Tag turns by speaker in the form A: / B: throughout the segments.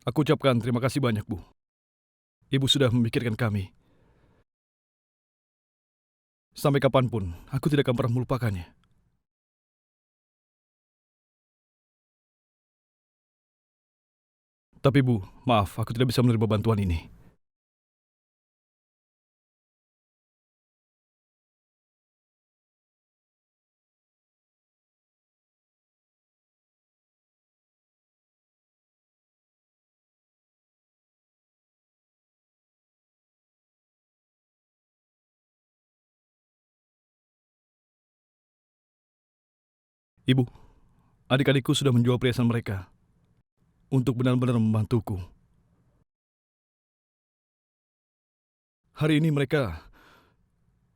A: Aku ucapkan terima kasih banyak, Bu. Ibu sudah memikirkan kami. Sampai kapanpun, aku tidak akan pernah melupakannya. Tapi Bu, maaf, aku tidak bisa menerima bantuan ini. Ibu, adik-adikku sudah menjual perhiasan mereka untuk benar-benar membantuku. Hari ini mereka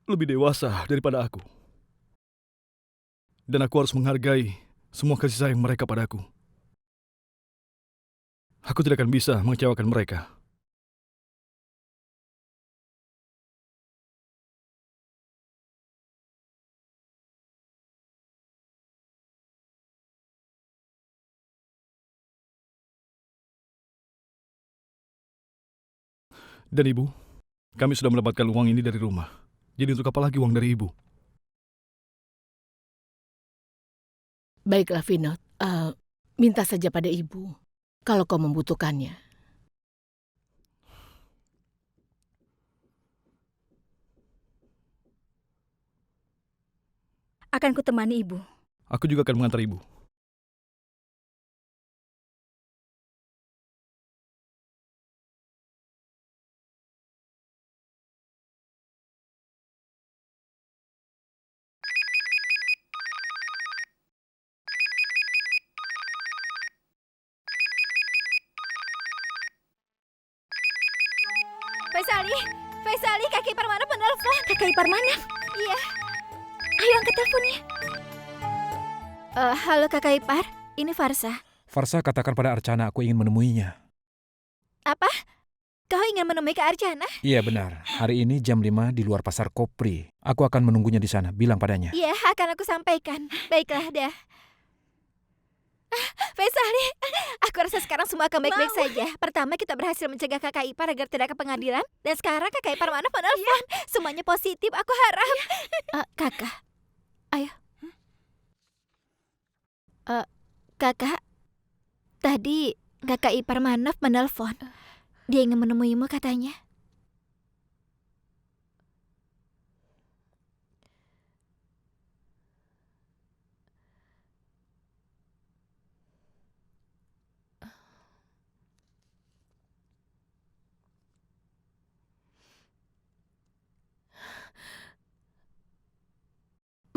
A: lebih dewasa daripada aku. Dan aku harus menghargai semua kasih sayang mereka padaku. Aku tidak akan bisa mengecewakan mereka. Dan Ibu, kami sudah mendapatkan uang ini dari rumah. Jadi untuk apa lagi uang dari Ibu?
B: Baiklah, Vinod. Minta saja pada ibu, kalau kau membutuhkannya.
C: Akan kutemani ibu.
A: Aku juga akan mengantar Ibu.
C: Faisali, Faisali, Kak Ipar Manaf menelpon. Kakak Ipar Manaf? Iya. Ayo angkat teleponnya. Halo Kakak Ipar, ini Farsa.
D: Farsa, katakan pada Archana aku ingin menemuinya.
C: Apa? Kau ingin menemui Kak Archana?
D: Iya benar, hari ini jam 5 di luar pasar Kopri. Aku akan menunggunya di sana, bilang padanya.
C: Iya, akan aku sampaikan. Baiklah, dah. Faisali, aku rasa sekarang semua akan baik-baik saja. Pertama, kita berhasil mencegah Kakak Ipar agar tidak ke pengadilan. Dan sekarang Kakak Ipar Manaf menelpon. Semuanya positif, aku harap. Kakak, ayo. Kakak, tadi Kakak Ipar Manaf menelpon. Dia ingin menemuimu katanya.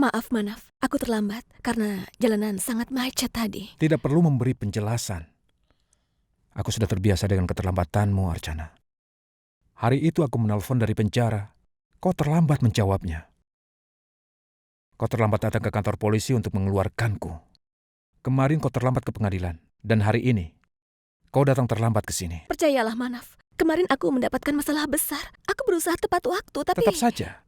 E: Maaf, Manaf. Aku terlambat karena jalanan sangat macet tadi.
D: Tidak perlu memberi penjelasan. Aku sudah terbiasa dengan keterlambatanmu, Archana. Hari itu aku menelpon dari penjara. Kau terlambat menjawabnya. Kau terlambat datang ke kantor polisi untuk mengeluarkanku. Kemarin kau terlambat ke pengadilan. Dan hari ini, kau datang terlambat ke sini.
E: Percayalah, Manaf. Kemarin aku mendapatkan masalah besar. Aku berusaha tepat waktu, tapi...
D: Tetap saja.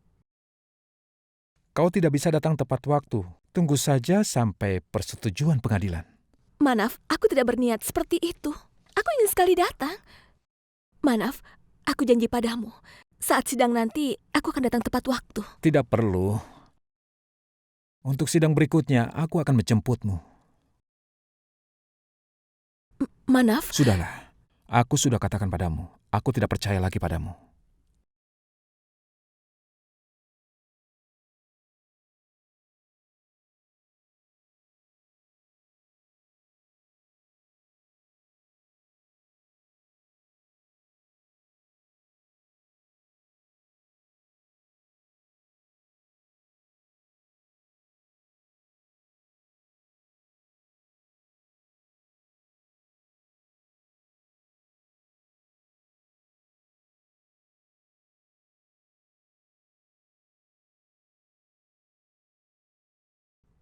D: Kau tidak bisa datang tepat waktu. Tunggu saja sampai persetujuan pengadilan.
E: Manaf, aku tidak berniat seperti itu. Aku ingin sekali datang. Manaf, aku janji padamu. Saat sidang nanti, aku akan datang tepat waktu.
D: Tidak perlu. Untuk sidang berikutnya, aku akan menjemputmu.
E: Manaf,
D: Sudahlah. Aku sudah katakan padamu. Aku tidak percaya lagi padamu.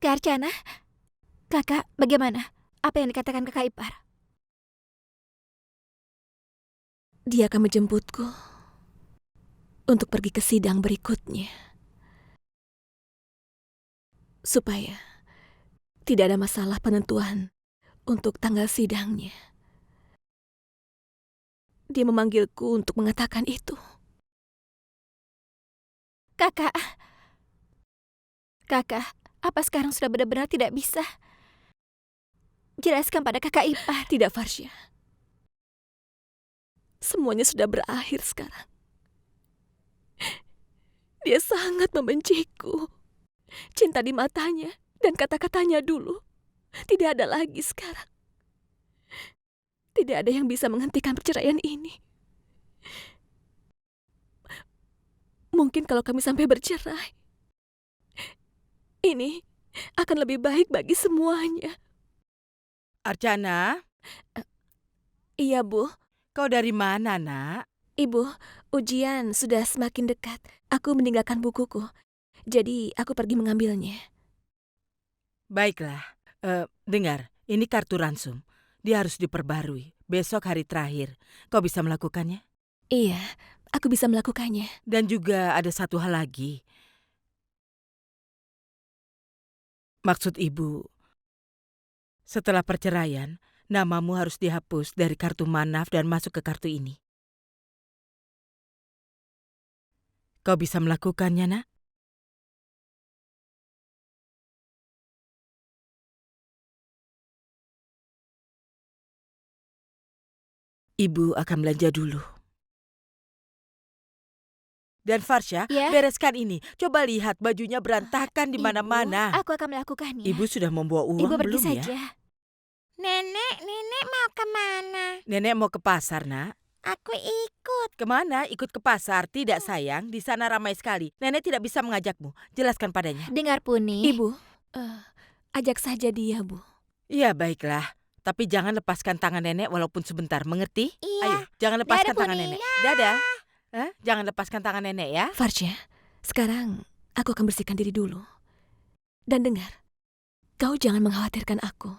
C: Kak Archana, kakak bagaimana? Apa yang dikatakan Kakak Ipar?
E: dia akan menjemputku untuk pergi ke sidang berikutnya. Supaya tidak ada masalah penentuan untuk tanggal sidangnya. dia memanggilku untuk mengatakan itu.
C: Kakak. Kakak, apa sekarang sudah benar-benar tidak bisa? Jelaskan pada kakak ipar.
E: Tidak, Farsya. Semuanya sudah berakhir sekarang. Dia sangat membenciku. Cinta di matanya dan kata-katanya dulu tidak ada lagi sekarang. Tidak ada yang bisa menghentikan perceraian ini. Mungkin kalau kami sampai bercerai, ini akan lebih baik bagi semuanya.
F: Archana,
E: Iya, Bu.
F: kau dari mana, Nak?
E: Ibu, ujian sudah semakin dekat. Aku meninggalkan bukuku. Jadi aku pergi mengambilnya.
F: Baiklah. Dengar, ini kartu ransum. Dia harus diperbarui. Besok hari terakhir. Kau bisa melakukannya?
E: Iya, aku bisa melakukannya.
F: Dan juga ada satu hal lagi. Maksud ibu, setelah perceraian, namamu harus dihapus dari kartu manaf dan masuk ke kartu ini. Kau bisa melakukannya, Nak? Ibu akan belanja dulu. Dan Farsya,
C: Ya?
F: bereskan ini. Coba lihat bajunya berantakan di mana-mana.
C: Ibu, aku akan melakukannya.
F: Ibu sudah membawa uang
C: Ibu pergi
F: belum ya?
C: saja. Nenek mau kemana?
F: Nenek mau ke pasar, Nak.
C: Aku ikut.
F: Kemana? Ikut ke pasar? Tidak, sayang. Di sana ramai sekali. Nenek tidak bisa mengajakmu. Jelaskan padanya.
C: Dengar Puni.
E: Ibu, ajak saja dia, Bu.
F: Iya, baiklah. Tapi jangan lepaskan tangan nenek walaupun sebentar. Mengerti?
C: Iya.
F: Ayo, jangan lepaskan
C: Dadah,
F: tangan
C: Puni.
F: nenek. Dadah. Jangan lepaskan tangan nenek ya.
E: Farsya, sekarang aku akan bersihkan diri dulu. Dan dengar, kau jangan mengkhawatirkan aku.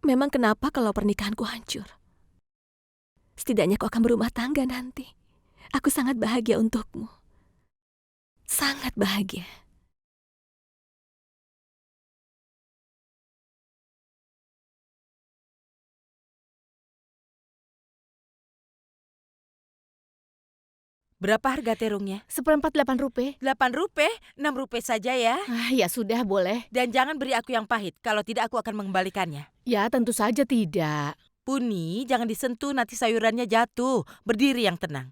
E: Memang kenapa kalau pernikahanku hancur? Setidaknya kau akan berumah tangga nanti. Aku sangat bahagia untukmu. Sangat bahagia.
F: Berapa harga terungnya?
B: 1/4 Rp8.
F: 8 rupiah, 6 rupiah saja ya.
B: Ya sudah, boleh.
F: Dan jangan beri aku yang pahit. Kalau tidak aku akan mengembalikannya.
B: Ya, tentu saja tidak.
F: Puni, jangan disentuh nanti sayurannya jatuh. Berdiri yang tenang.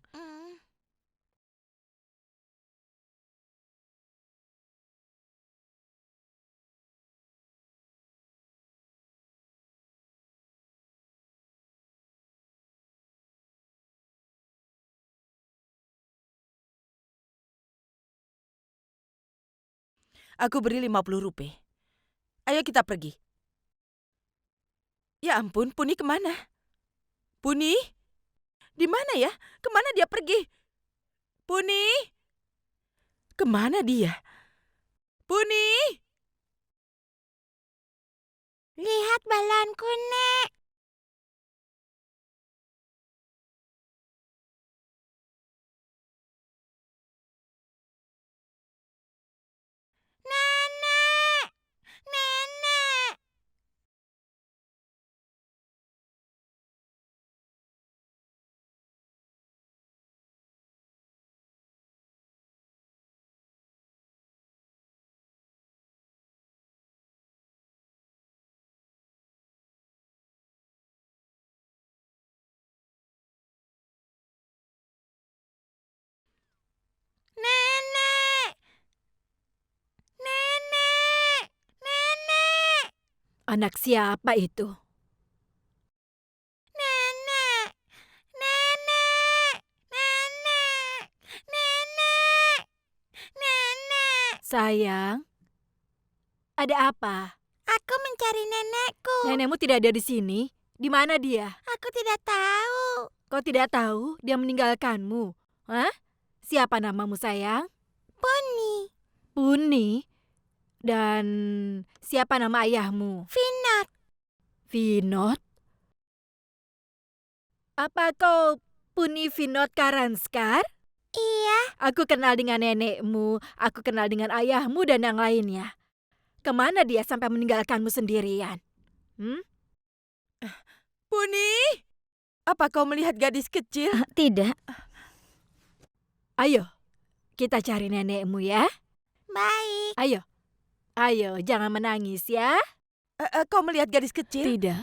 F: Aku beri 50 rupiah. Ayo kita pergi. Ya ampun, Puni kemana? Puni? Di mana ya? Kemana dia pergi? Puni? Kemana dia? Puni?
C: Lihat balonku, Nek. Nenek! Nenek! Nenek! Nenek! Nenek! Anak siapa itu? Nenek! Nenek! Nenek! Nenek! Nenek! Sayang, ada apa? Aku mencari nenekku. Nenekmu tidak ada di sini. Di mana dia? Aku tidak tahu. Kau tidak tahu dia meninggalkanmu? Hah? Siapa namamu, sayang? Puni. Puni? Dan siapa nama ayahmu? Vinod. Vinod? Apa kau Puni Vinod Karanskar? Iya. Aku kenal dengan nenekmu, aku kenal dengan ayahmu dan yang lainnya. Kemana dia sampai meninggalkanmu sendirian?
F: Puni? Apa kau melihat gadis kecil?
C: Tidak.
B: Ayo, kita cari nenekmu ya.
C: Baik.
B: Ayo, ayo, jangan menangis ya.
F: Kau melihat gadis kecil?
E: Tidak.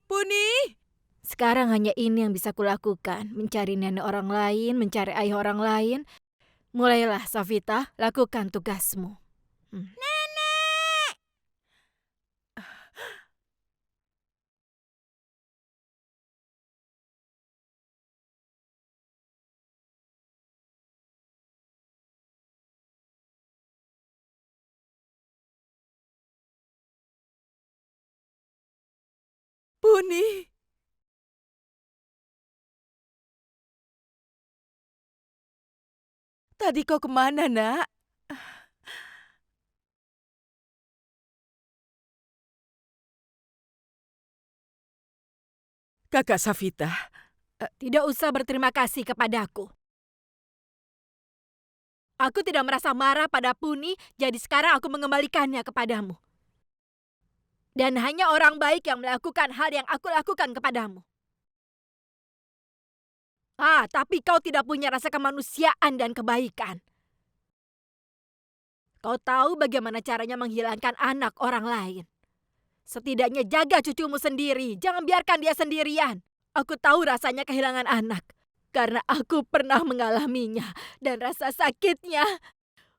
F: Puni!
B: Sekarang hanya ini yang bisa kulakukan. Mencari nenek orang lain, mencari ayah orang lain. Mulailah, Safita, lakukan tugasmu.
F: Puni! Tadi kau kemana, nak? Kakak Safita,
B: Tidak usah berterima kasih kepadaku. Aku tidak merasa marah pada Puni, jadi sekarang aku mengembalikannya kepadamu. Dan hanya orang baik yang melakukan hal yang aku lakukan kepadamu. Tapi kau tidak punya rasa kemanusiaan dan kebaikan. Kau tahu bagaimana caranya menghilangkan anak orang lain. Setidaknya jaga cucumu sendiri, jangan biarkan dia sendirian. Aku tahu rasanya kehilangan anak, karena aku pernah mengalaminya. Dan rasa sakitnya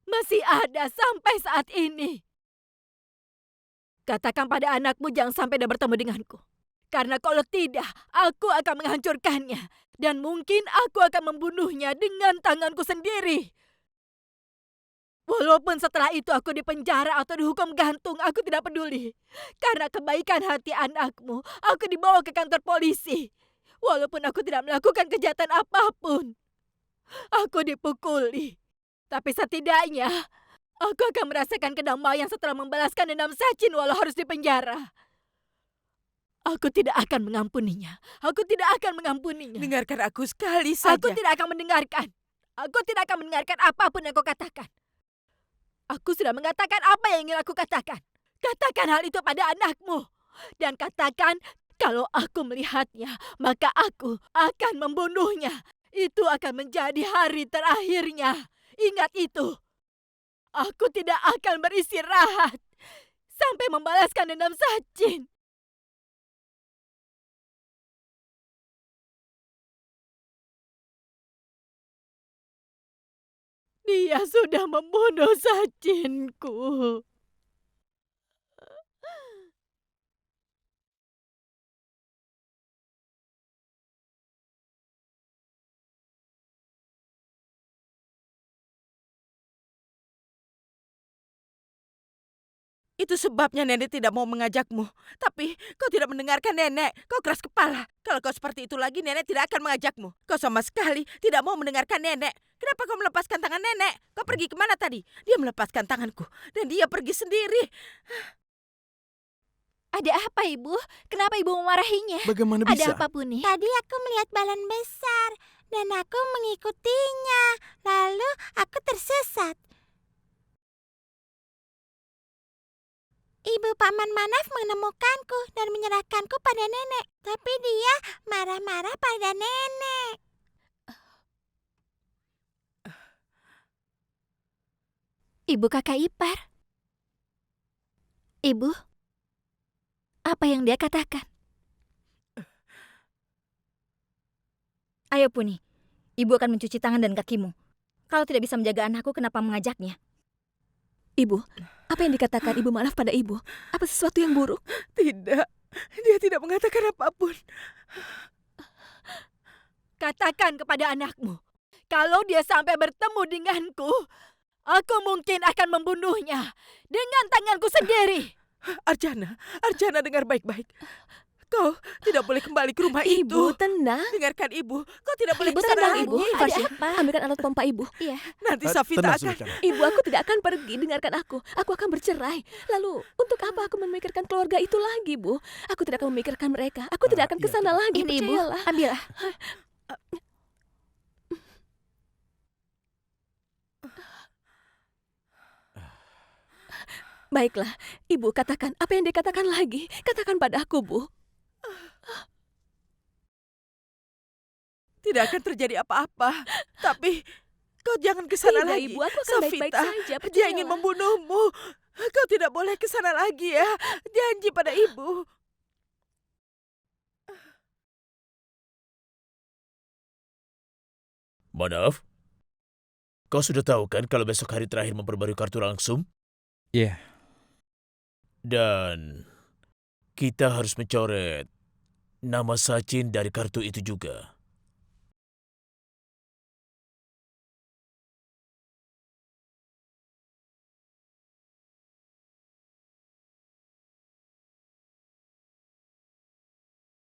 B: masih ada sampai saat ini. Katakan pada anakmu jangan sampai dia bertemu denganku. Karena kalau tidak, aku akan menghancurkannya. Dan mungkin aku akan membunuhnya dengan tanganku sendiri. Walaupun setelah itu aku dipenjara atau dihukum gantung, aku tidak peduli. Karena kebaikan hati anakmu, aku dibawa ke kantor polisi. Walaupun aku tidak melakukan kejahatan apapun. Aku dipukuli. Tapi setidaknya, aku akan merasakan kedamaian setelah membalaskan dendam Sachin walau harus dipenjara. Aku tidak akan mengampuninya. Aku tidak akan mengampuninya.
F: dengarkan aku sekali saja.
B: Aku tidak akan mendengarkan. Aku tidak akan mendengarkan apapun yang kau katakan. Aku sudah mengatakan apa yang ingin aku katakan. Katakan hal itu pada anakmu. Dan katakan kalau aku melihatnya, maka aku akan membunuhnya. Itu akan menjadi hari terakhirnya. Ingat itu. Aku tidak akan beristirahat sampai membalaskan dendam Sachin. Dia sudah membunuh Sachinku.
F: Itu sebabnya nenek tidak mau mengajakmu. Tapi kau tidak mendengarkan nenek. Kau keras kepala. Kalau kau seperti itu lagi, nenek tidak akan mengajakmu. Kau sama sekali tidak mau mendengarkan nenek. Kenapa kau melepaskan tangan nenek? Kau pergi kemana tadi? Dia melepaskan tanganku. Dan dia pergi sendiri.
C: Ada apa, Ibu? Kenapa Ibu memarahinya?
A: Bagaimana
C: Ada
A: bisa?
C: apa, Puni? Tadi aku melihat balon besar dan aku mengikutinya. Lalu aku tersesat. Ibu Paman Manaf menemukanku dan menyerahkanku pada nenek. Tapi dia marah-marah pada nenek. Ibu kakak ipar. Ibu, apa yang dia katakan? Ayo Puni, Ibu akan mencuci tangan dan kakimu. Kalau tidak bisa menjaga anakku, kenapa mengajaknya?
E: Ibu, apa yang dikatakan Ibu Manaf pada Ibu? Apa sesuatu yang buruk?
F: Tidak. Dia tidak mengatakan apapun.
B: Katakan kepada anakmu, kalau dia sampai bertemu denganku, aku mungkin akan membunuhnya dengan tanganku sendiri.
F: Arjana, Arjana dengar baik-baik. Kau tidak boleh kembali ke rumah
E: Ibu,
F: itu.
E: tenang.
F: Dengarkan ibu. Kau tidak boleh
E: Ibu
F: ke sana
E: tenang,
F: lagi.
E: Ibu. Farsha, ambilkan alat pompa Ibu.
C: Iya.
F: Nanti Safita
A: Tenang,
F: akan...
A: Sultan.
E: Ibu, aku tidak akan pergi. Dengarkan aku. Aku akan bercerai. Lalu, untuk apa aku memikirkan keluarga itu lagi, Bu? Aku tidak akan memikirkan mereka. Aku tidak akan ke sana lagi,
C: Ini Ibu,
E: percayalah.
C: ambillah.
E: Baiklah, Ibu katakan apa yang dikatakan lagi. Katakan pada aku, Bu.
F: Tidak akan terjadi apa-apa. Tapi kau jangan ke sana
E: Tidak,
F: lagi.
E: Ibu, aku akan baik-baik
F: Safita,
E: saja.
F: dia ingin
E: Percayalah.
F: membunuhmu. Kau tidak boleh ke sana lagi ya. Janji pada ibu.
G: Maaf, kau sudah tahu kan kalau besok hari terakhir memperbarui kartu langsung?
D: Iya,
G: Dan kita harus mencoret nama Sachin dari kartu itu juga.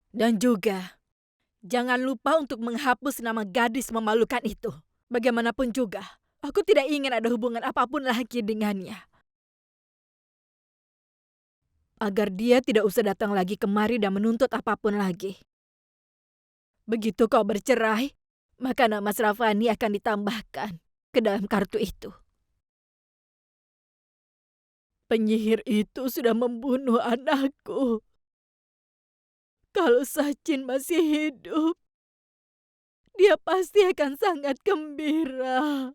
B: Dan juga, jangan lupa untuk menghapus nama gadis memalukan itu. Bagaimanapun juga, aku tidak ingin ada hubungan apapun lagi dengannya. Agar dia tidak usah datang lagi kemari dan menuntut apapun lagi. Begitu kau bercerai, maka nama Sravani akan ditambahkan ke dalam kartu itu. Penyihir itu sudah membunuh anakku. Kalau Sachin masih hidup, dia pasti akan sangat gembira.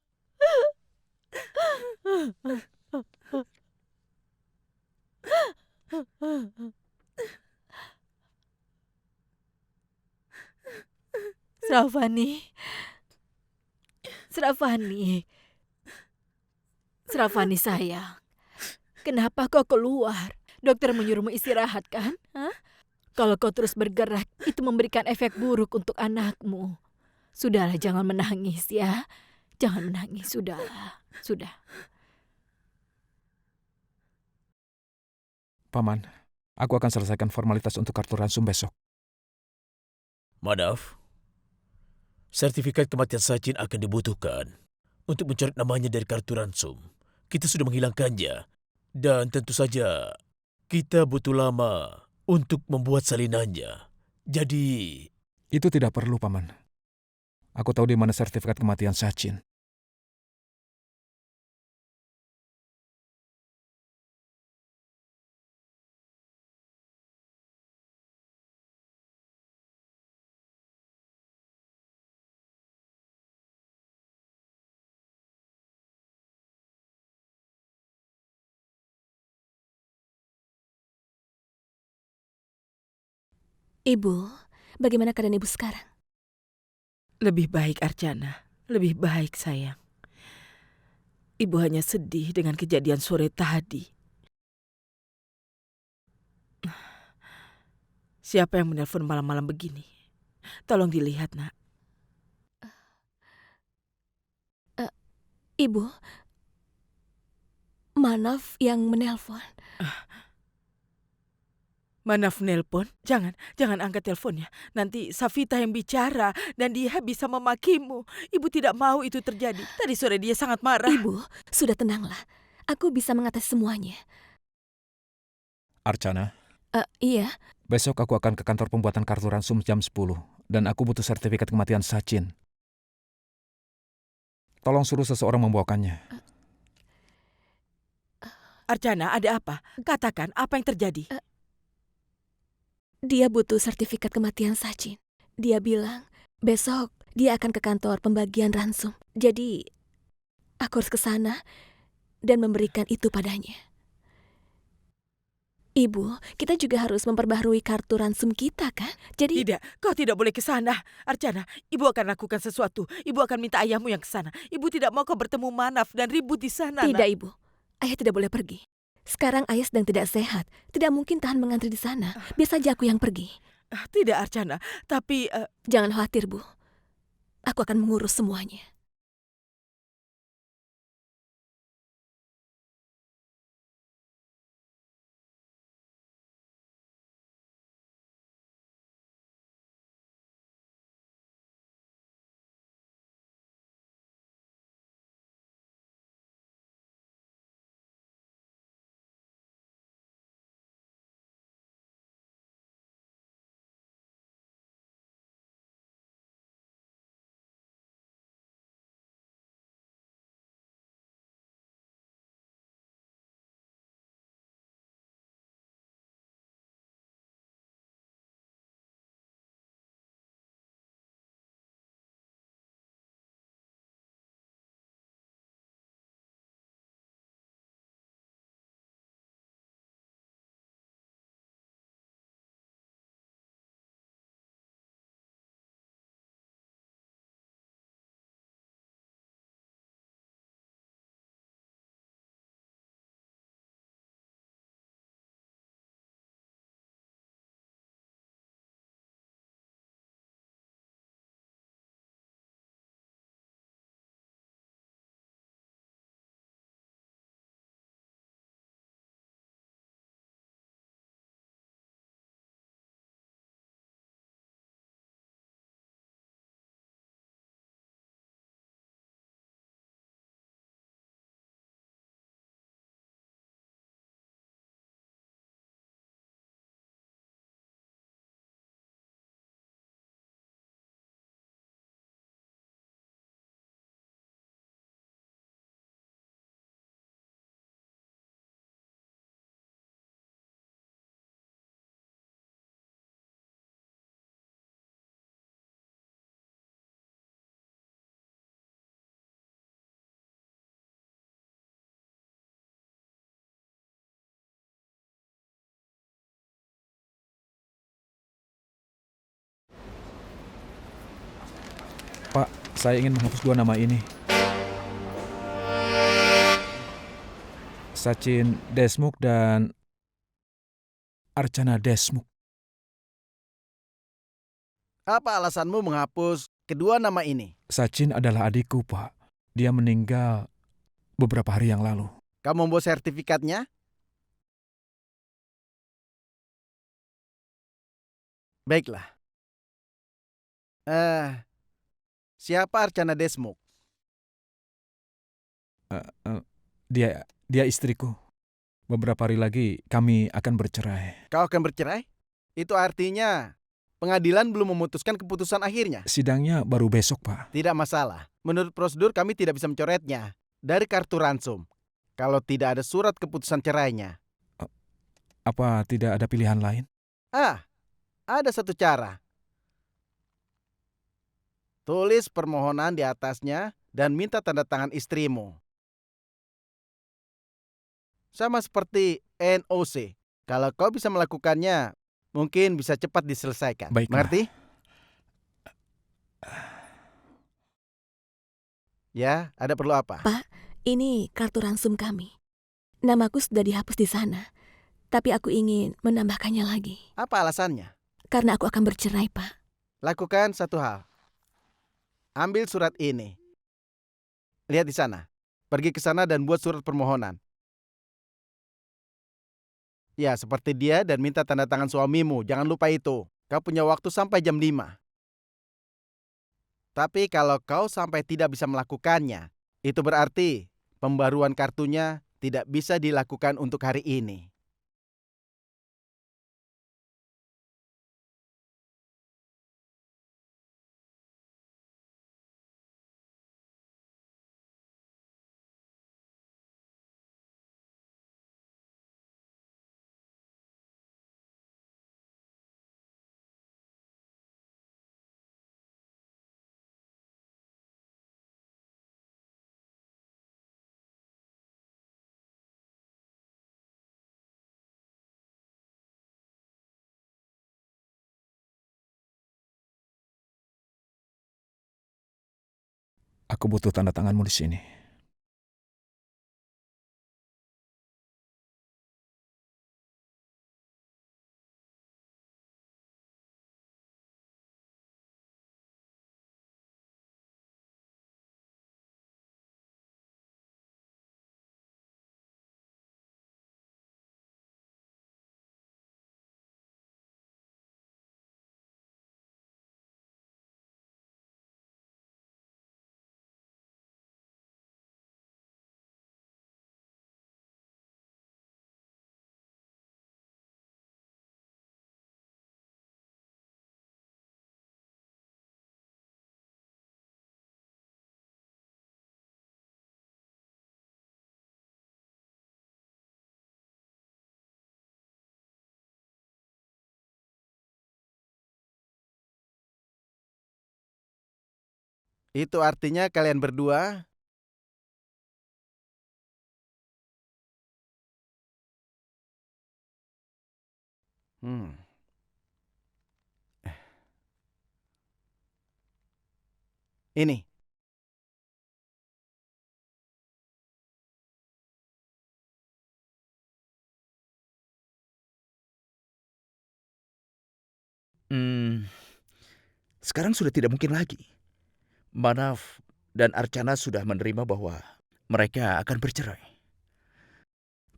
B: Sravani. Sravani. Sravani sayang. Kenapa kau keluar? Dokter menyuruhmu istirahat kan? Hah? Kalau kau terus bergerak, itu memberikan efek buruk untuk anakmu. Sudahlah, jangan menangis ya. Jangan menangis, sudahlah. Sudah.
D: Paman. Aku akan selesaikan formalitas untuk kartu ransum besok.
G: Maaf, sertifikat kematian Sachin akan dibutuhkan untuk mencoret namanya dari kartu ransum. Kita sudah menghilangkannya. Dan tentu saja, kita butuh lama untuk membuat salinannya. Jadi,
D: Itu tidak perlu, Paman. Aku tahu di mana sertifikat kematian Sachin.
E: Ibu, bagaimana keadaan Ibu sekarang?
F: Lebih baik, Archana. Lebih baik, sayang. Ibu hanya sedih dengan kejadian sore tadi. Siapa yang menelpon malam-malam begini? Tolong dilihat, nak.
E: Ibu, Manaf yang menelpon.
F: Manaf nelpon? Jangan angkat teleponnya. Nanti Safita yang bicara dan dia bisa memakimu. Ibu tidak mau itu terjadi. Tadi sore dia sangat marah.
E: Ibu, sudah tenanglah. Aku bisa mengatasi semuanya.
D: Archana,
E: Iya,
D: besok aku akan ke kantor pembuatan kartu ransum jam 10. Dan aku butuh sertifikat kematian Sachin. Tolong suruh seseorang membawakannya.
F: Archana, ada apa? Katakan apa yang terjadi.
E: dia butuh sertifikat kematian Sachin. Dia bilang besok dia akan ke kantor pembagian ransum. Jadi, aku harus ke sana dan memberikan itu padanya. Ibu, kita juga harus memperbaharui kartu ransum kita, kan? Jadi,
F: Tidak, kau tidak boleh ke sana. Archana, ibu akan lakukan sesuatu. Ibu akan minta ayahmu yang ke sana. Ibu tidak mau kau bertemu Manaf dan ribut di sana.
E: tidak,
F: nak.
E: Ibu. Ayah tidak boleh pergi. Sekarang ayah sedang tidak sehat. Tidak mungkin tahan mengantri di sana. Biar saja aku yang pergi.
F: Tidak, Archana. Tapi
E: Jangan khawatir, Bu. Aku akan mengurus semuanya.
D: Saya ingin menghapus dua nama ini. Sachin Deshmukh dan Archana Deshmukh.
H: Apa alasanmu menghapus kedua nama ini?
D: Sachin adalah adikku, Pak. Dia meninggal beberapa hari yang lalu.
H: Kamu membawa sertifikatnya? Baiklah. Siapa Archana Deshmukh?
D: Dia istriku. Beberapa hari lagi kami akan bercerai.
H: Kau akan bercerai? Itu artinya pengadilan belum memutuskan keputusan akhirnya.
D: Sidangnya baru besok, Pak.
H: Tidak masalah. Menurut prosedur kami tidak bisa mencoretnya dari kartu ransum kalau tidak ada surat keputusan cerainya.
D: Apa tidak ada pilihan lain?
H: Ada satu cara. Tulis permohonan di atasnya dan minta tanda tangan istrimu. Sama seperti NOC. Kalau kau bisa melakukannya, mungkin bisa cepat diselesaikan.
D: Baiklah.
H: Mengerti? Ya, ada perlu apa?
E: Pak, ini kartu ransum kami. Namaku sudah dihapus di sana, tapi aku ingin menambahkannya lagi.
H: Apa alasannya?
E: Karena aku akan bercerai, Pak.
H: Lakukan satu hal. Ambil surat ini. Lihat di sana. Pergi ke sana dan buat surat permohonan. Ya, seperti dia dan minta tanda tangan suamimu. Jangan lupa itu. Kau punya waktu sampai jam 5. Tapi kalau kau sampai tidak bisa melakukannya, itu berarti pembaruan kartunya tidak bisa dilakukan untuk hari ini.
D: Aku butuh tanda tanganmu di sini.
H: Itu artinya kalian berdua ini.
I: Sekarang sudah tidak mungkin lagi. Manav dan Archana sudah menerima bahwa mereka akan bercerai.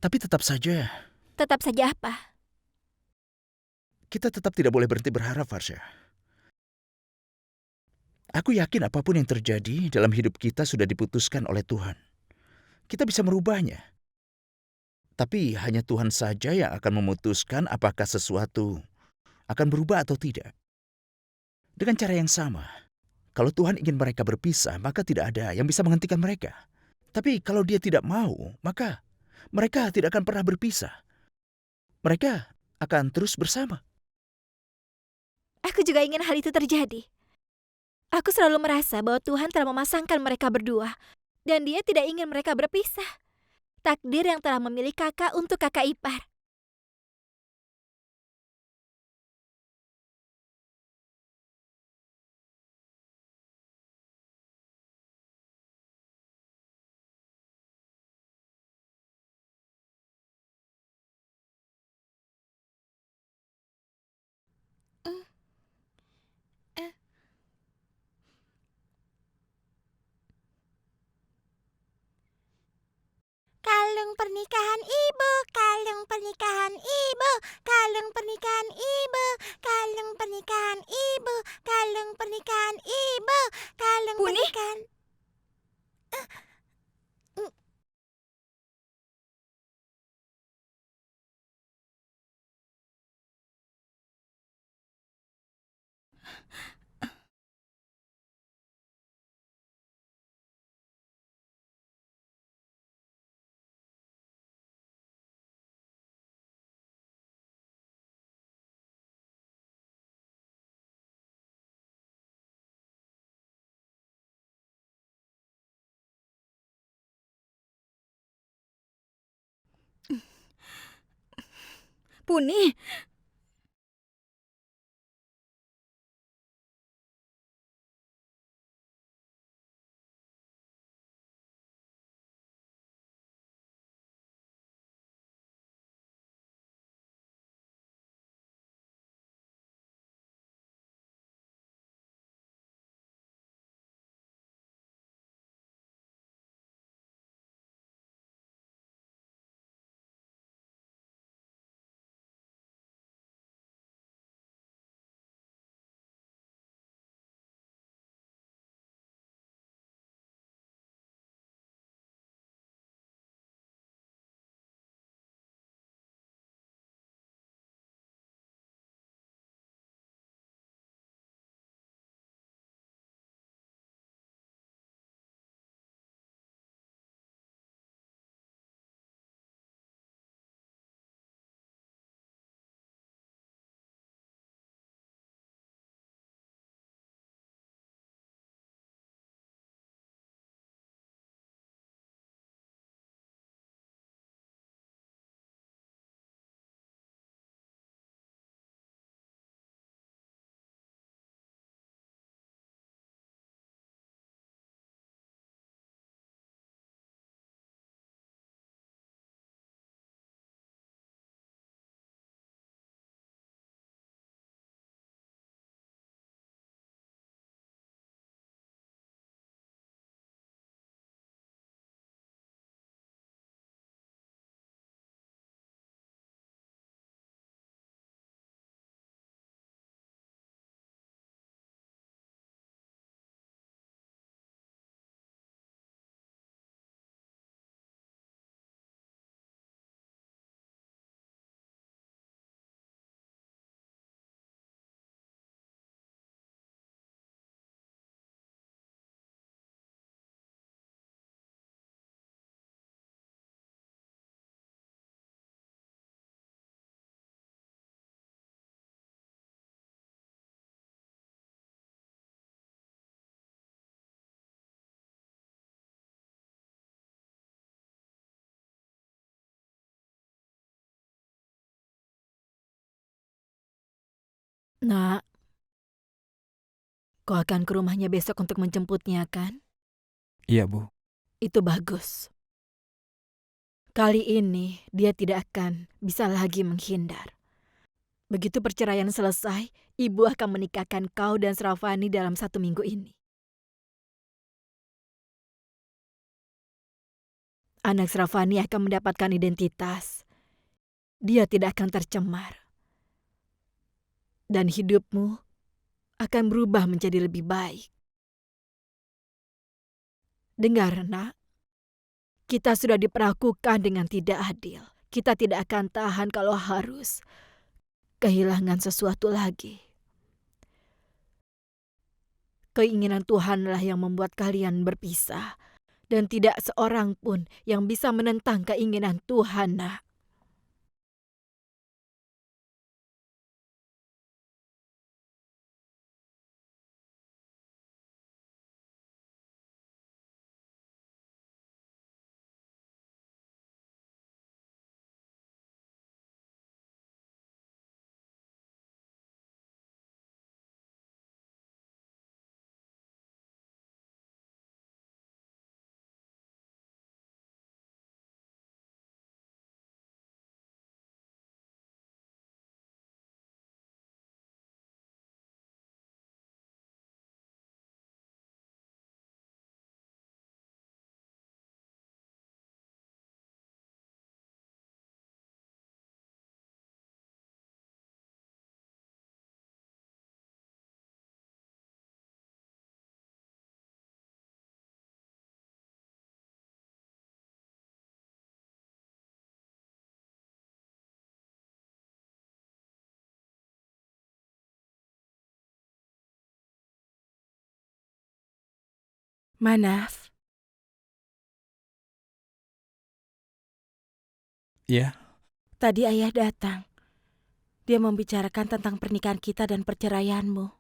I: Tapi tetap saja,
C: Tetap saja apa?
I: kita tetap tidak boleh berhenti berharap, Varsha. Aku yakin apapun yang terjadi dalam hidup kita sudah diputuskan oleh Tuhan. Kita bisa merubahnya. Tapi hanya Tuhan saja yang akan memutuskan apakah sesuatu akan berubah atau tidak. Dengan cara yang sama, kalau Tuhan ingin mereka berpisah, maka tidak ada yang bisa menghentikan mereka. Tapi kalau Dia tidak mau, maka mereka tidak akan pernah berpisah. Mereka akan terus bersama.
C: Aku juga ingin hal itu terjadi. Aku selalu merasa bahwa Tuhan telah memasangkan mereka berdua, dan Dia tidak ingin mereka berpisah. Takdir yang telah memilih kakak untuk kakak ipar. kalung pernikahan ibu, kalung pernikahan ibu, kalung pernikahan ibu, kalung pernikahan ibu, kalung pernikahan ibu, kalung
B: Puni?
C: pernikahan.
B: Puni, Nak, kau akan ke rumahnya besok untuk menjemputnya, kan?
D: Iya, Bu.
B: Itu bagus. Kali ini dia tidak akan bisa lagi menghindar. Begitu perceraian selesai, ibu akan menikahkan kau dan Sravani dalam 1 minggu ini. Anak Sravani akan mendapatkan identitas. Dia tidak akan tercemar. Dan hidupmu akan berubah menjadi lebih baik. Dengar, nak. Kita sudah diperlakukan dengan tidak adil. Kita tidak akan tahan kalau harus kehilangan sesuatu lagi. Keinginan Tuhanlah yang membuat kalian berpisah. Dan tidak seorang pun yang bisa menentang keinginan Tuhan, nak.
F: Manaf,
D: Ya,
F: tadi ayah datang. Dia membicarakan tentang pernikahan kita dan perceraianmu.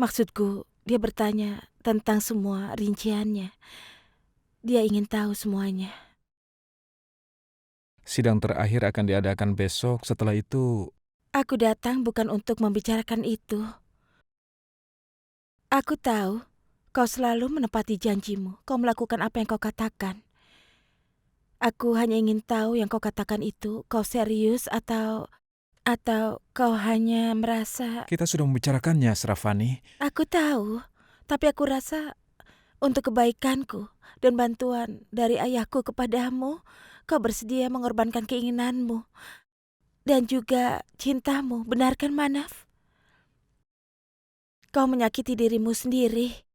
F: Maksudku, dia bertanya tentang semua rinciannya. Dia ingin tahu semuanya.
D: sidang terakhir akan diadakan besok. Setelah itu,
F: Aku datang bukan untuk membicarakan itu. Aku tahu kau selalu menepati janjimu. Kau melakukan apa yang kau katakan. Aku hanya ingin tahu yang kau katakan itu, kau serius atau kau hanya merasa...
D: kita sudah membicarakannya, Srafani.
F: Aku tahu, tapi aku rasa untuk kebaikanku dan bantuan dari ayahku kepadamu, kau bersedia mengorbankan keinginanmu dan juga cintamu. Benarkan, Manaf? Kau menyakiti dirimu sendiri.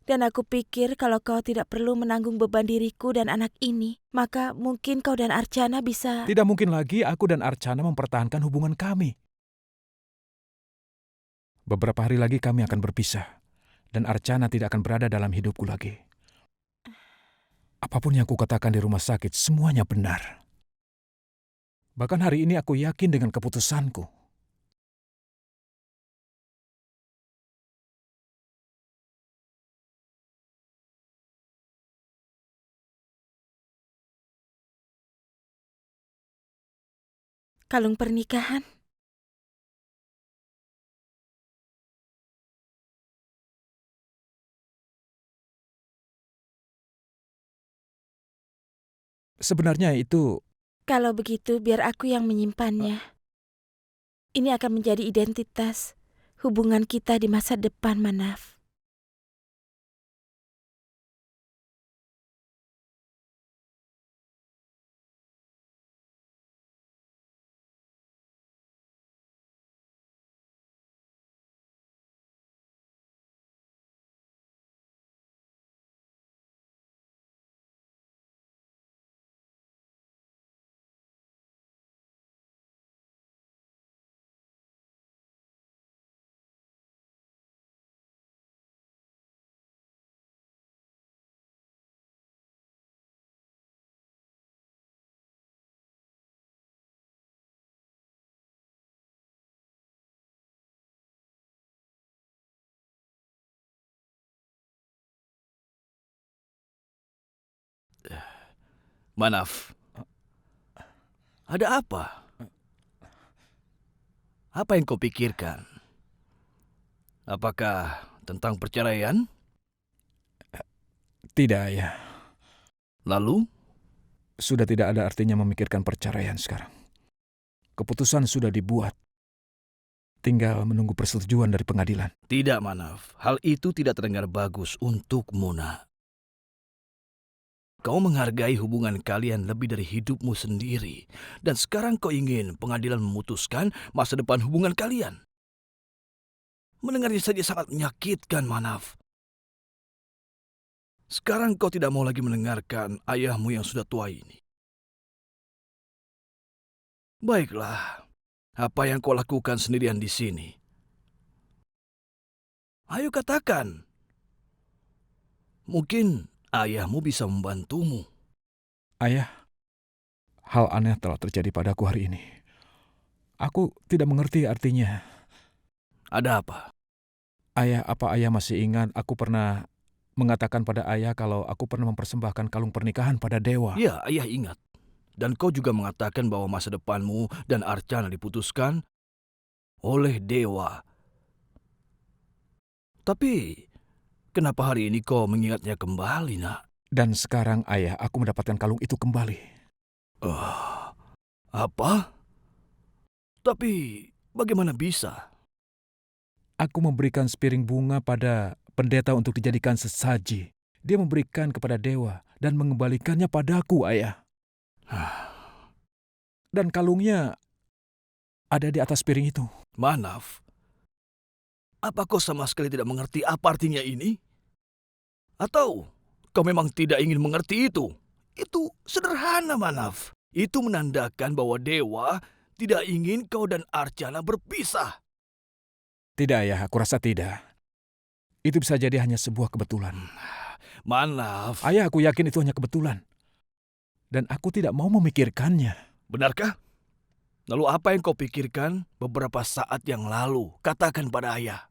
F: Dan aku pikir kalau kau tidak perlu menanggung beban diriku dan anak ini, maka mungkin kau dan Archana bisa...
D: Tidak mungkin lagi aku dan Archana mempertahankan hubungan kami. Beberapa hari lagi kami akan berpisah. Dan Archana tidak akan berada dalam hidupku lagi. Apapun yang kukatakan di rumah sakit, semuanya benar. Bahkan hari ini aku yakin dengan keputusanku.
F: Kalung pernikahan?
D: Sebenarnya itu...
F: Kalau begitu, biar aku yang menyimpannya. Ini akan menjadi identitas hubungan kita di masa depan, Manaf.
A: Manaf, ada apa? Apa yang kau pikirkan? Apakah tentang perceraian?
D: Tidak, Ayah.
A: Lalu?
D: Sudah tidak ada artinya memikirkan perceraian sekarang. Keputusan sudah dibuat. Tinggal menunggu persetujuan dari pengadilan.
A: Tidak, Manaf. Hal itu tidak terdengar bagus untukmu, nak. Kau menghargai hubungan kalian lebih dari hidupmu sendiri. Dan sekarang kau ingin pengadilan memutuskan masa depan hubungan kalian. Mendengarnya saja sangat menyakitkan, Manaf. Sekarang kau tidak mau lagi mendengarkan ayahmu yang sudah tua ini. Baiklah, apa yang kau lakukan sendirian di sini? Ayo katakan. Mungkin ayahmu bisa membantumu.
D: Ayah, hal aneh telah terjadi padaku hari ini. Aku tidak mengerti artinya.
A: Ada apa?
D: Ayah, apa ayah masih ingat aku pernah mengatakan pada ayah kalau aku pernah mempersembahkan kalung pernikahan pada dewa?
A: Ya, ayah ingat. Dan kau juga mengatakan bahwa masa depanmu dan Archana diputuskan oleh dewa. Tapi, kenapa hari ini kau mengingatnya kembali, nak?
D: Dan sekarang ayah, aku mendapatkan kalung itu kembali.
A: Apa? Tapi, bagaimana bisa?
D: Aku memberikan sepiring bunga pada pendeta untuk dijadikan sesaji. Dia memberikan kepada dewa dan mengembalikannya padaku, ayah. Dan kalungnya ada di atas piring itu.
A: Manaf, apa kau sama sekali tidak mengerti apa artinya ini? Atau kau memang tidak ingin mengerti itu? Itu sederhana, Manaf. Itu menandakan bahwa dewa tidak ingin kau dan Archana berpisah.
D: Tidak, ayah, aku rasa tidak. Itu bisa jadi hanya sebuah kebetulan.
A: Manaf,
D: Ayah, aku yakin itu hanya kebetulan. Dan aku tidak mau memikirkannya.
A: benarkah? Lalu apa yang kau pikirkan beberapa saat yang lalu? Katakan pada ayah.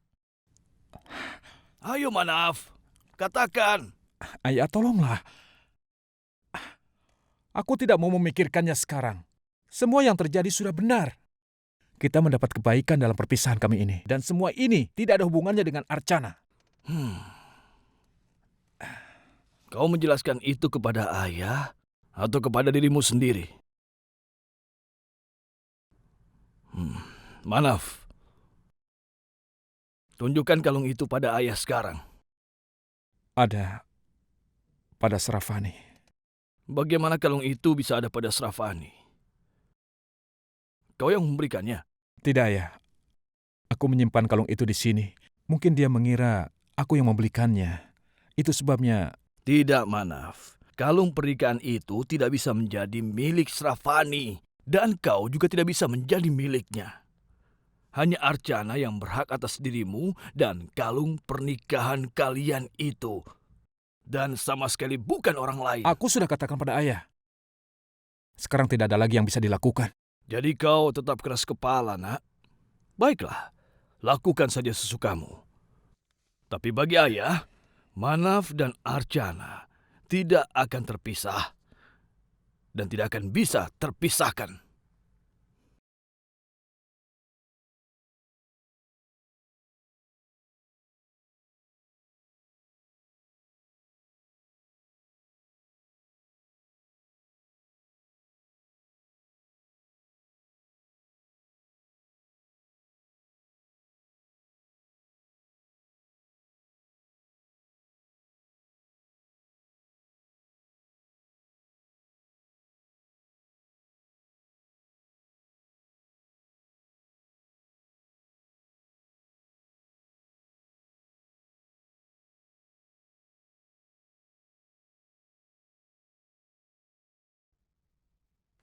A: Ayo Manaf, katakan.
D: Ayah, tolonglah. Aku tidak mau memikirkannya sekarang. Semua yang terjadi sudah benar. Kita mendapat kebaikan dalam perpisahan kami ini. Dan semua ini tidak ada hubungannya dengan Archana.
A: Kau menjelaskan itu kepada ayah atau kepada dirimu sendiri? Manaf, tunjukkan kalung itu pada ayah sekarang.
D: Ada pada Srafani.
A: Bagaimana kalung itu bisa ada pada Srafani? Kau yang memberikannya?
D: Tidak, Ayah. Aku menyimpan kalung itu di sini. Mungkin dia mengira aku yang membelikannya. Itu sebabnya...
A: Tidak, Manaf. Kalung pernikahan itu tidak bisa menjadi milik Srafani. Dan kau juga tidak bisa menjadi miliknya. Hanya Archana yang berhak atas dirimu dan kalung pernikahan kalian itu. Dan sama sekali bukan orang lain.
D: Aku sudah katakan pada Ayah. Sekarang tidak ada lagi yang bisa dilakukan.
A: Jadi kau tetap keras kepala, nak. Baiklah, lakukan saja sesukamu. Tapi bagi ayah, Manaf dan Archana tidak akan terpisah. Dan tidak akan bisa terpisahkan.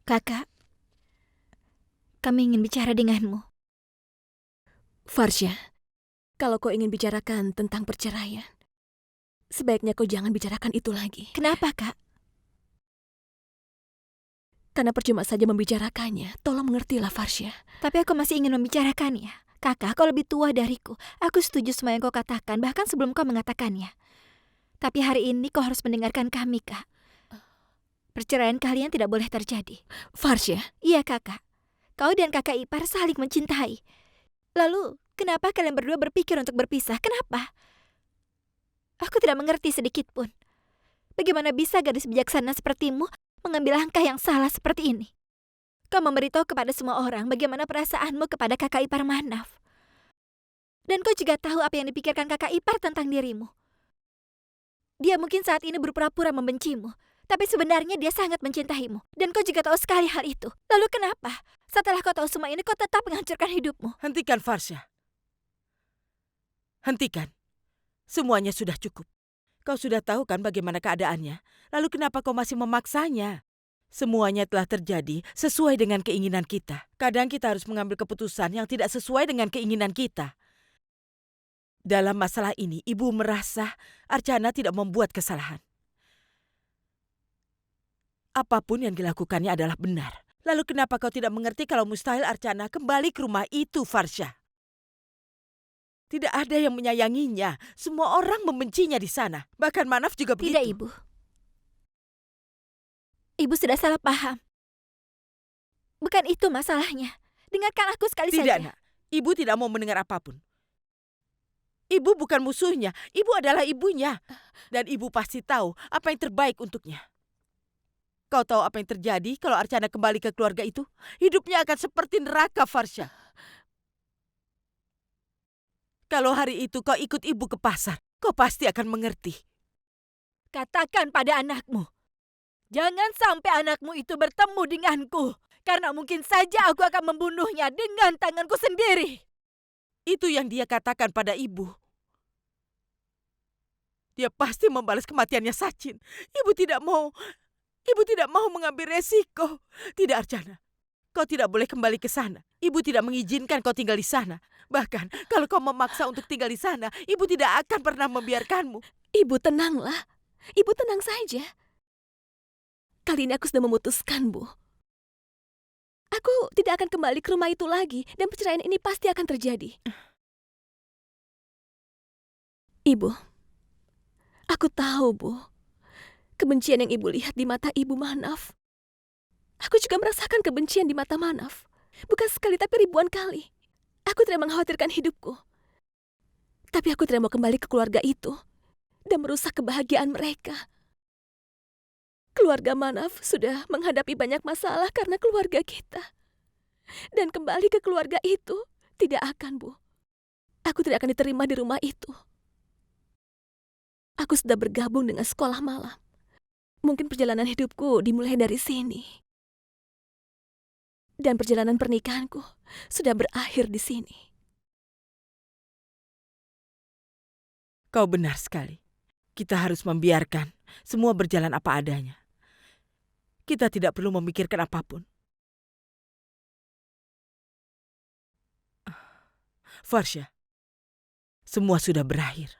C: Kakak, kami ingin bicara denganmu.
E: Farsha, kalau kau ingin bicarakan tentang perceraian, sebaiknya kau jangan bicarakan itu lagi.
C: Kenapa, Kak?
E: Karena percuma saja membicarakannya. Tolong mengertilah, Farsha.
C: Tapi aku masih ingin membicarakannya. Kakak, kau lebih tua dariku. Aku setuju semua yang kau katakan, bahkan sebelum kau mengatakannya. Tapi hari ini kau harus mendengarkan kami, Kak. Perceraian kalian tidak boleh terjadi.
E: Farsha,
C: Iya, Kakak. Kau dan kakak ipar saling mencintai. Lalu, kenapa kalian berdua berpikir untuk berpisah? Kenapa? Aku tidak mengerti sedikit pun. Bagaimana bisa gadis bijaksana sepertimu mengambil langkah yang salah seperti ini? Kau memberitahu kepada semua orang bagaimana perasaanmu kepada kakak ipar Manaf. Dan kau juga tahu apa yang dipikirkan kakak ipar tentang dirimu. Dia mungkin saat ini berpura-pura membencimu, tapi sebenarnya dia sangat mencintaimu. Dan kau juga tahu sekali hal itu. Lalu kenapa? Setelah kau tahu semua ini, kau tetap menghancurkan hidupmu.
F: Hentikan, Farsha. Hentikan. Semuanya sudah cukup. Kau sudah tahu kan bagaimana keadaannya. Lalu kenapa kau masih memaksanya? Semuanya telah terjadi sesuai dengan keinginan kita. Kadang kita harus mengambil keputusan yang tidak sesuai dengan keinginan kita. Dalam masalah ini, ibu merasa Archana tidak membuat kesalahan. Apapun yang dilakukannya adalah benar. Lalu kenapa kau tidak mengerti kalau mustahil Archana kembali ke rumah itu, Farsha? Tidak ada yang menyayanginya. Semua orang membencinya di sana. Bahkan Manaf juga begitu.
C: Tidak, Ibu. Ibu sudah salah paham. Bukan itu masalahnya. Dengarkan aku sekali
F: Tidak,
C: saja.
F: Nak. Ibu tidak mau mendengar apapun. Ibu bukan musuhnya. Ibu adalah ibunya. Dan ibu pasti tahu apa yang terbaik untuknya. Kau tahu apa yang terjadi kalau Archana kembali ke keluarga itu? Hidupnya akan seperti neraka, Farsha. Kalau hari itu kau ikut ibu ke pasar, kau pasti akan mengerti.
B: Katakan pada anakmu, jangan sampai anakmu itu bertemu denganku. Karena mungkin saja aku akan membunuhnya dengan tanganku sendiri.
F: Itu yang dia katakan pada ibu. Dia pasti membalas kematiannya Sachin. Ibu tidak mau mengambil resiko. Tidak, Archana. kau tidak boleh kembali ke sana. Ibu tidak mengizinkan kau tinggal di sana. Bahkan kalau kau memaksa untuk tinggal di sana, ibu tidak akan pernah membiarkanmu.
E: Ibu tenanglah. Ibu tenang saja. Kali ini aku sudah memutuskan, Bu. Aku tidak akan kembali ke rumah itu lagi dan perceraian ini pasti akan terjadi. Ibu, aku tahu, Bu. Kebencian yang Ibu lihat di mata Ibu Manaf. Aku juga merasakan kebencian di mata Manaf. Bukan sekali tapi ribuan kali. Aku tidak mengkhawatirkan hidupku. Tapi aku tidak mau kembali ke keluarga itu dan merusak kebahagiaan mereka. Keluarga Manaf sudah menghadapi banyak masalah karena keluarga kita. Dan kembali ke keluarga itu tidak akan, Bu. Aku tidak akan diterima di rumah itu. Aku sudah bergabung dengan sekolah malam. Mungkin perjalanan hidupku dimulai dari sini. Dan perjalanan pernikahanku sudah berakhir di sini.
F: Kau benar sekali. Kita harus membiarkan semua berjalan apa adanya. Kita tidak perlu memikirkan apapun. Farsha, semua sudah berakhir.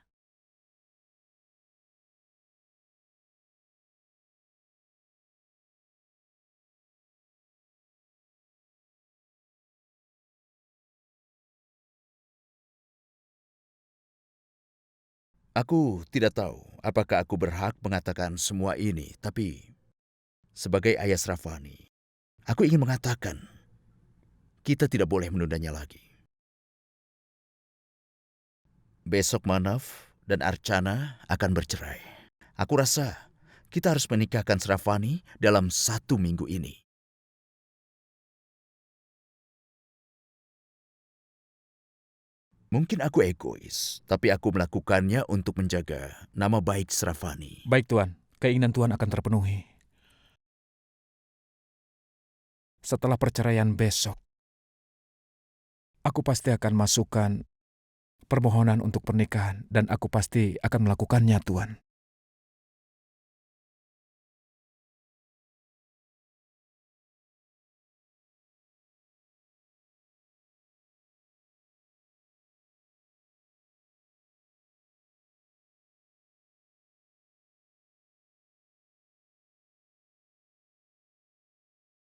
I: Aku tidak tahu apakah aku berhak mengatakan semua ini, tapi sebagai ayah Srafani, aku ingin mengatakan kita tidak boleh menundanya lagi. Besok Manaf dan Archana akan bercerai. Aku rasa kita harus menikahkan Srafani dalam 1 minggu ini. Mungkin aku egois, tapi aku melakukannya untuk menjaga nama baik Srafani.
D: Baik Tuan, keinginan Tuan akan terpenuhi. Setelah perceraian besok, aku pasti akan masukkan permohonan untuk pernikahan dan aku pasti akan melakukannya, Tuan.